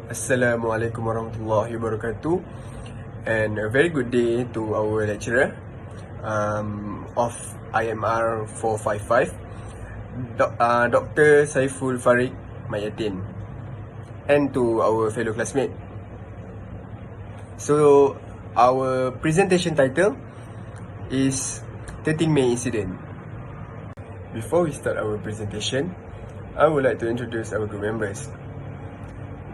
Assalamualaikum warahmatullahi wabarakatuh, and a very good day to our lecturer of IMR455, Dr. Saiful, Farik, Yatin, and to our fellow classmates. So, our presentation title is 13 May Incident. Before we start our presentation, I would like to introduce our group members.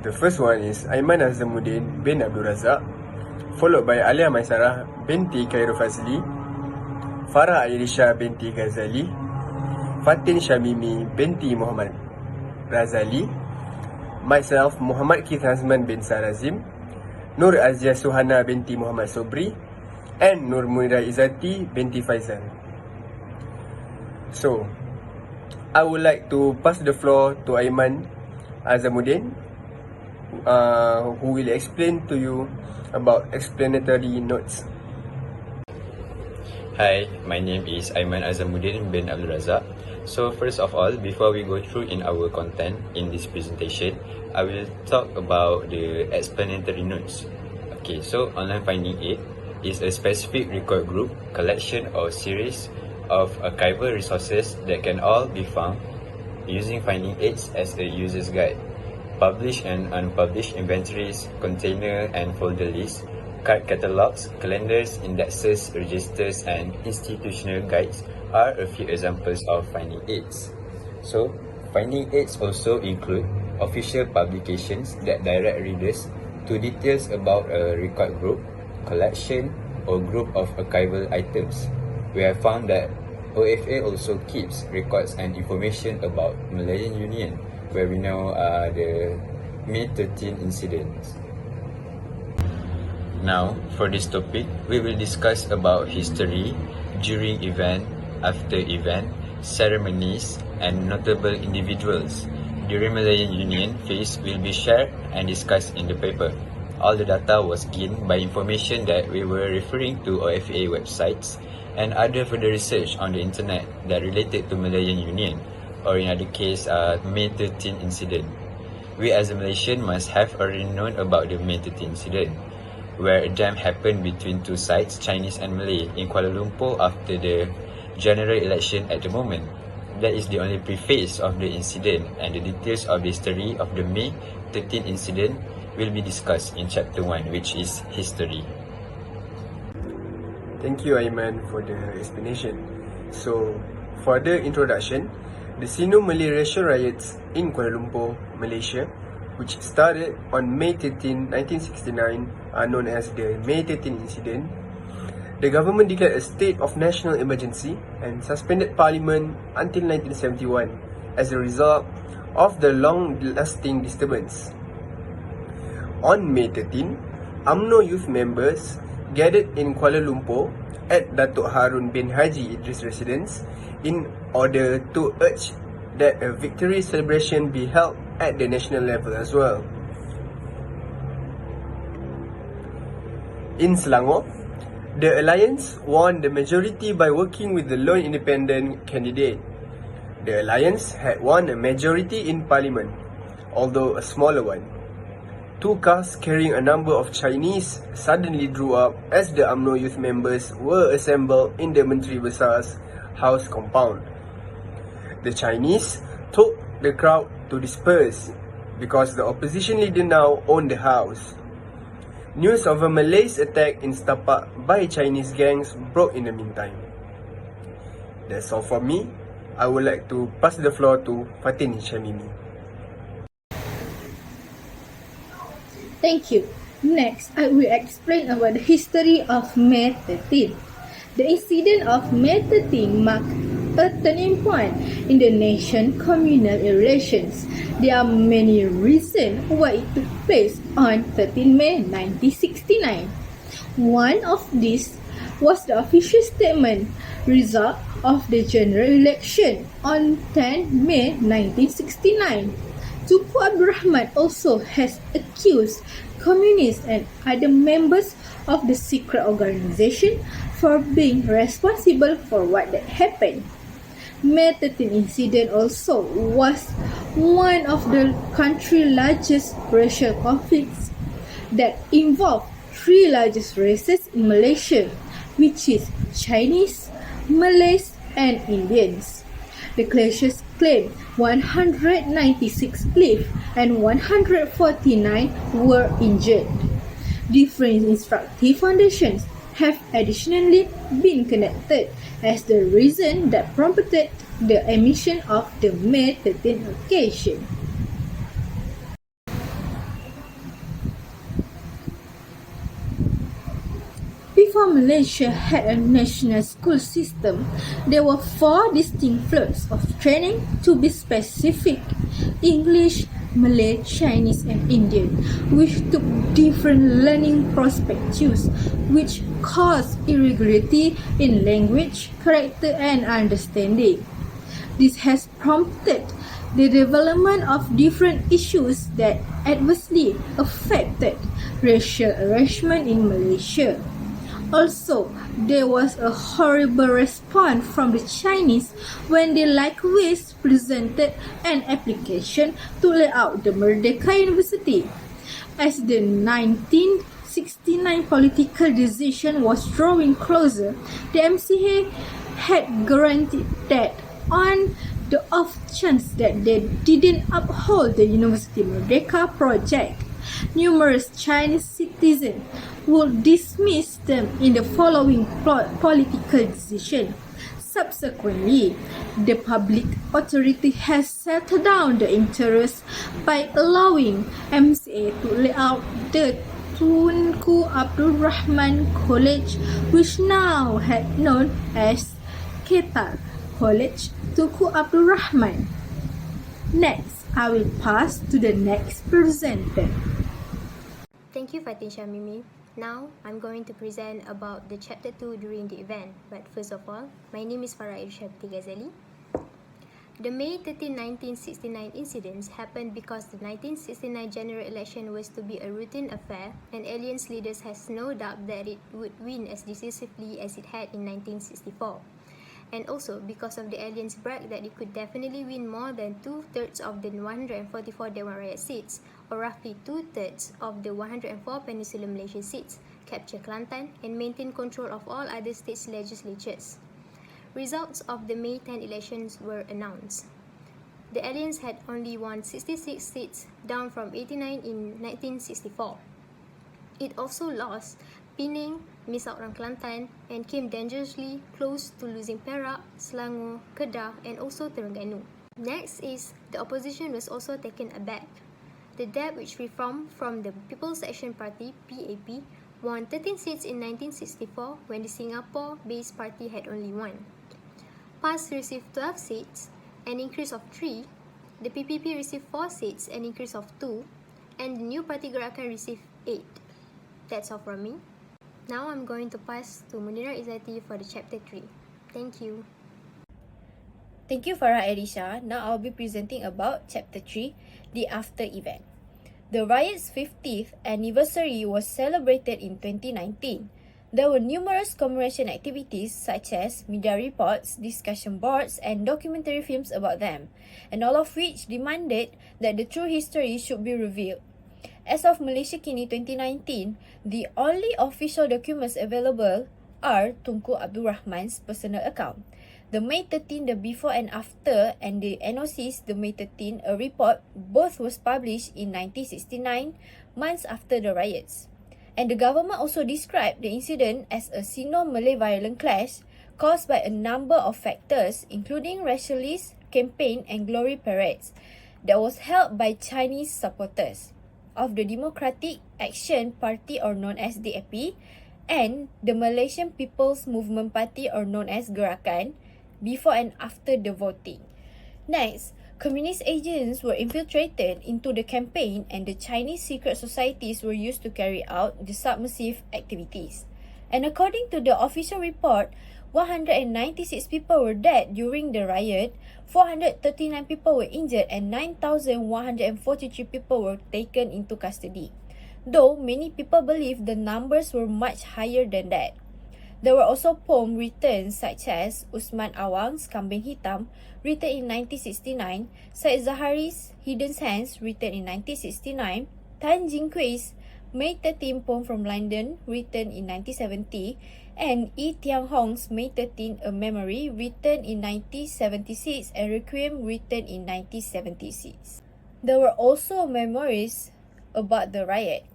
The first one is Aiman Azamuddin bin Abdul Razak, followed by Alia Maisarah binti Khairul Fadzle, Farah Airisha binti Ghazali, Fatin Shamimi binti Muhammad Razali, myself Muhammad Keith Hazman bin Sarazim, Nur Azia Suhana binti Muhammad Sobri, and Nur Munira Izzati binti Faizal. So, I would like to pass the floor to Aiman Azamuddin, who will explain to you about explanatory notes. Hi, my name is Aiman Azamuddin bin Abdul Razak. So first of all, before we go through in our content in this presentation, I will talk about the explanatory notes. Okay, so online finding aid is a specific record group, collection or series of archival resources that can all be found using finding aids as a user's guide. Published and unpublished inventories, container and folder lists, card catalogs, calendars, indexes, registers, and institutional guides are a few examples of finding aids. So, finding aids also include official publications that direct readers to details about a record group, collection, or group of archival items. We have found that OFA also keeps records and information about Malayan Union, where we know the May 13 incidents. Now, for this topic, we will discuss about history, during event, after event, ceremonies, and notable individuals during Malayan Union phase will be shared and discussed in the paper. All the data was gained by information that we were referring to OFA websites and other further research on the internet that related to Malayan Union, or in other case, May 13 incident. We as a Malaysian must have already known about the May 13 incident, where a jam happened between two sides, Chinese and Malay, in Kuala Lumpur after the general election at the moment. That is the only preface of the incident, and the details of the history of the May 13 incident will be discussed in chapter 1, which is history. Thank you, Aiman, for the explanation. So, for the introduction, the Sino-Malay racial riots in Kuala Lumpur, Malaysia, which started on May 13, 1969, are known as the May 13 incident. The government declared a state of national emergency and suspended parliament until 1971 as a result of the long-lasting disturbance. On May 13, UMNO youth members gathered in Kuala Lumpur at Datuk Harun bin Haji Idris residence in order to urge that a victory celebration be held at the national level as well. In Selangor, the Alliance won the majority by working with the lone independent candidate. The Alliance had won a majority in Parliament, although a smaller one. Two cars carrying a number of Chinese suddenly drew up as the UMNO youth members were assembled in the Menteri Besar's house compound. The Chinese told the crowd to disperse because the opposition leader now owned the house. News of a Malay's attack in Setapak by Chinese gangs broke in the meantime. That's all from me. I would like to pass the floor to Fatin Shamimi. Thank you. Next, I will explain about the history of May 13. The incident of May 13 marked a turning point in the nation's communal relations. There are many reasons why it took place on 13 May 1969. One of these was the official statement result of the general election on 10 May 1969. Tunku Abdul Rahman also has accused communists and other members of the secret organization for being responsible for what that happened. May 13 incident also was one of the country's largest racial conflicts that involve three largest races in Malaysia, which is Chinese, Malays, and Indians. The clashes claimed 196 lived and 149 were injured. Different instructive foundations have additionally been connected as the reason that prompted the emission of the May 13 occasion. Before Malaysia had a national school system, there were four distinct flows of training to be specific: English, Malay, Chinese, and Indian, which took different learning perspectives, which caused irregularity in language, character, and understanding. This has prompted the development of different issues that adversely affected racial arrangement in Malaysia. Also, there was a horrible response from the Chinese when they likewise presented an application to lay out the Merdeka University. As the 1969 political decision was drawing closer, the MCA had guaranteed that on the off chance that they didn't uphold the University Merdeka project, numerous Chinese citizens would dismiss them in the following political decision. Subsequently, the public authority has settled down the interest by allowing MCA to lay out the Tunku Abdul Rahman College, which now had known as Ketal College Tunku Abdul Rahman. Next, I will pass to the next presenter. Thank you, Fatin Mimi. Now, I'm going to present about the chapter 2 during the event. But first of all, my name is Farik. The May 13, 1969 incidents happened because the 1969 general election was to be a routine affair, and Alliance leaders has no doubt that it would win as decisively as it had in 1964. And also because of the Alliance brag that it could definitely win more than 2/3 of the 144 Dewan Rakyat seats, or roughly 2/3 of the 104 Peninsular Malaysia seats, capture Kelantan, and maintain control of all other states' legislatures. Results of the May 10 elections were announced. The Alliance had only won 66 seats, down from 89 in 1964. It also lost Penang, missed out on Kelantan, and came dangerously close to losing Perak, Selangor, Kedah, and also Terengganu. Next is the opposition was also taken aback. The DAP, which reformed from the People's Action Party (PAP), won 13 seats in 1964 when the Singapore-based party had only one. PAS received 12 seats, an increase of 3. The PPP received 4 seats, an increase of 2, and the New Party Gerakan received 8. That's all from me. Now I'm going to pass to Munirah Izzati for the chapter 3. Thank you. Thank you, Farah Elisha. Now I'll be presenting about chapter 3, the after event. The riot's 50th anniversary was celebrated in 2019. There were numerous commemoration activities such as media reports, discussion boards, and documentary films about them, and all of which demanded that the true history should be revealed. As of Malaysia Kini 2019, the only official documents available are Tunku Abdul Rahman's personal account, the May 13, the before and after, and the NOC's the May 13, a report. Both was published in 1969, months after the riots. And the government also described the incident as a Sino-Malay violent clash caused by a number of factors, including racialist campaign and glory parades that was held by Chinese supporters of the Democratic Action Party, or known as DAP, and the Malaysian People's Movement Party, or known as Gerakan, before and after the voting. Next, communist agents were infiltrated into the campaign, and the Chinese secret societies were used to carry out the subversive activities. And according to the official report, 196 people were dead during the riot, 439 people were injured, and 9,143 people were taken into custody. Though many people believe the numbers were much higher than that. There were also poems written such as Usman Awang's Kambing Hitam, written in 1969, Said Zahari's Hidden Hands, written in 1969, Tan Jin Kui's May 13 poem from London, written in 1970, and E. Tiang Hong's May 13 A Memory, written in 1976, and Requiem, written in 1976. There were also memoirs about the riot,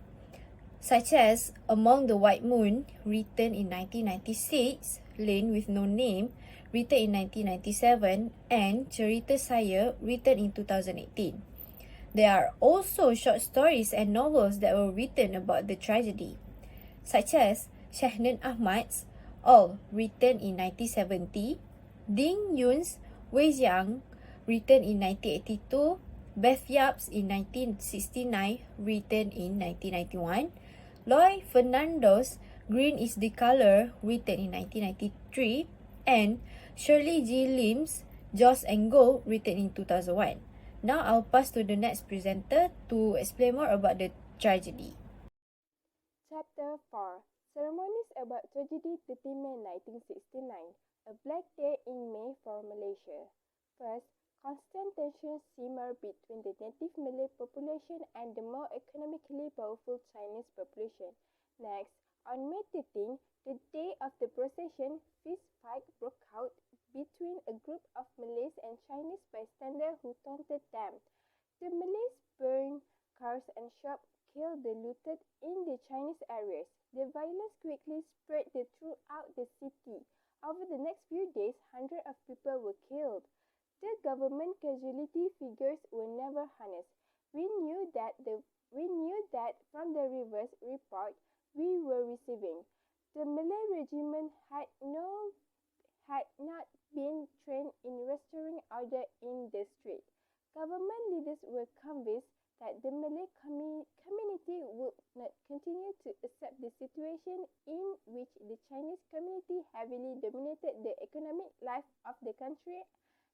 such as Among the White Moon, written in 1996, Lane with No Name, written in 1997, and Cerita Saya, written in 2018. There are also short stories and novels that were written about the tragedy, such as Shahnan Ahmad's All, written in 1970, Ding Yun's Wei Jiang, written in 1982, Beth Yap's in 1969, written in 1991, Loy Fernando's Green is the Color, written in 1993, and Shirley G. Lim's Jaws and Gold, written in 2001. Now I'll pass to the next presenter to explain more about the tragedy. Chapter 4 Ceremonies about Tragedy 13 May 1969, a black day in May for Malaysia. First, constant tensions simmer between the native Malay population and the more economically powerful Chinese population. Next, on May 13, the day of the procession, fist fight broke out between a group of Malays and Chinese bystanders who taunted them. The Malays burned cars and shops, killed the looted in the Chinese areas. The violence quickly spread throughout the city. Over the next few days, hundreds of people were killed. The government casualty figures were never harnessed. We knew that from the reverse report we were receiving. The Malay regiment had not been trained in restoring order in the street. Government leaders were convinced that the Malay community would not continue to accept the situation in which the Chinese community heavily dominated the economic life of the country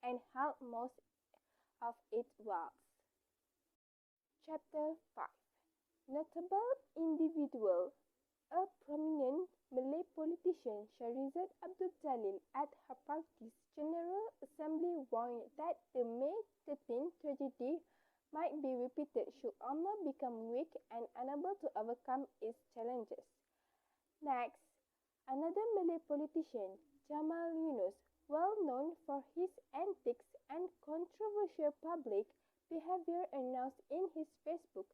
and held most of its wealth. Chapter 5 Notable individual. A prominent Malay politician, Shahrizad Abdul Jalil, at her party's General Assembly warned that the May 13 tragedy might be repeated should UMNO become weak and unable to overcome its challenges. Next, another Malay politician, Jamal Yunus, well known for his antics and controversial public behavior, announced in his Facebook,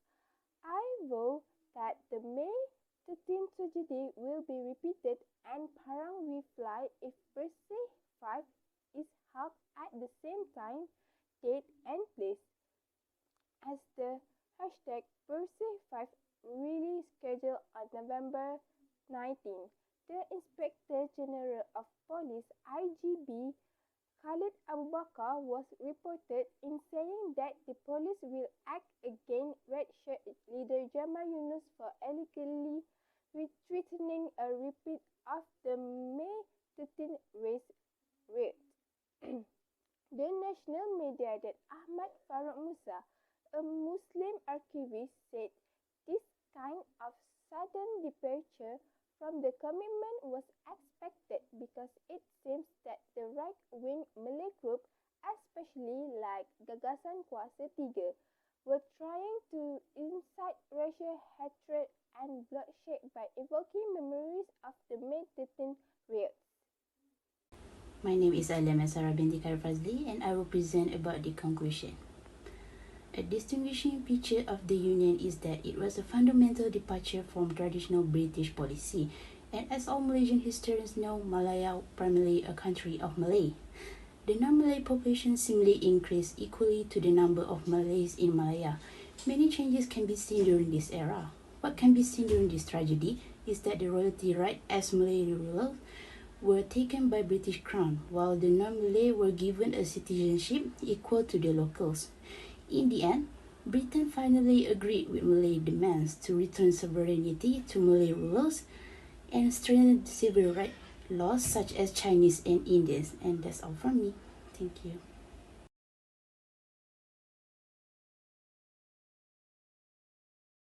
"I vow that the May 13 tragedy will be repeated and Parang we fly if Bersih 5 is held at the same time, date and place." As the hashtag Bersih5 really scheduled on November 19, the Inspector General of Police (IGB) Khalid Abu Bakar was reported in saying that the police will act against Red Shirt leader Jamal Yunus for allegedly threatening a repeat of the May 13 riot. The national media that Ahmad Farouk Musa, a Muslim archivist, said this kind of sudden departure from the commitment was expected because it seems that the right-wing Malay group, especially like Gagasan Kuasa 3, were trying to incite racial hatred and bloodshed by evoking memories of the May 13 riots. My name is Maisarah binti Fadzle, and I will present about the conclusion. A distinguishing feature of the Union is that it was a fundamental departure from traditional British policy, and as all Malaysian historians know, Malaya primarily a country of Malay. The non-Malay population seemingly increased equally to the number of Malays in Malaya. Many changes can be seen during this era. What can be seen during this tragedy is that the royalty right as Malay rulers were taken by British Crown, while the non-Malay were given a citizenship equal to the locals. In the end, Britain finally agreed with Malay demands to return sovereignty to Malay rulers and strengthen civil rights laws such as Chinese and Indians. And that's all from me. Thank you.